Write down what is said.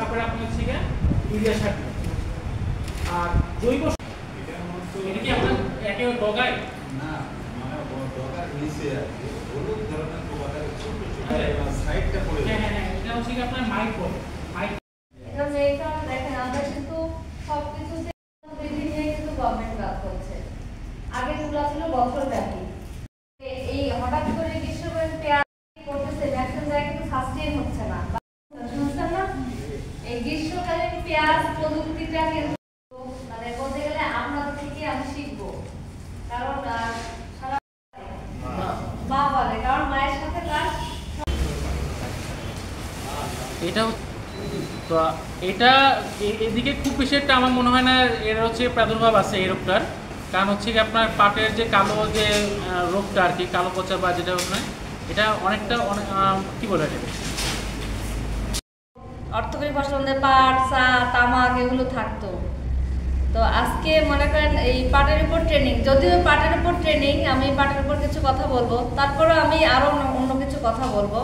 তারপরে আপনি হচ্ছে ইউরিয়া সার দিবেন। আর জৈব এটা কি আপনার একেবারে ডগায় না, মানে ডগার নিচে আর কি হলুদ ধরনের পোকাটা ছোট ছোট সাইডটা পড়ে যায়। হ্যাঁ, এটা হচ্ছে আপনার মাইক্রো এটা এই কারণে দেখেন আমরা কিন্তু সবকিছু বৃদ্ধি নিয়ে কিন্তু গভর্নমেন্ট কাজ করছে। আগে তুলা ছিল বছর ব্যাপী, এই হঠাৎ করে গ্রীষ্মকালীন পেঁয়াজ করতেছে ম্যাক্সিমাম জায়গায় কিন্তু সাস্টেইন হচ্ছে না, শুনছেন না? এই গ্রীষ্মকালীন পেঁয়াজ প্রযুক্তিটা কিন্তু মানে বলতে গেলে আপনাদের থেকে আমি শিখবো, কারণ সারা মা বলে, কারণ মায়ের সাথে তার এটা তো এটা এদিকে খুব বেশি একটা আমার মনে হয় না এর হচ্ছে প্রাদুর্ভাব আছে এই রোগটার। কারণ হচ্ছে কি আপনার পাটের যে কালো যে রোগটা আর কি, কালো পচা বা যেটা ওখানে, এটা অনেকটা কি বলে এটাকে অর্থকরী ফসল মধ্যে পাট, চা, তামাক এগুলো থাকতো। তো আজকে মনে করেন এই পাটের উপর ট্রেনিং, যদিও পাটের উপর ট্রেনিং, আমি পাটের উপর কিছু কথা বলবো, তারপরে আমি আরো অন্য কিছু কথা বলবো।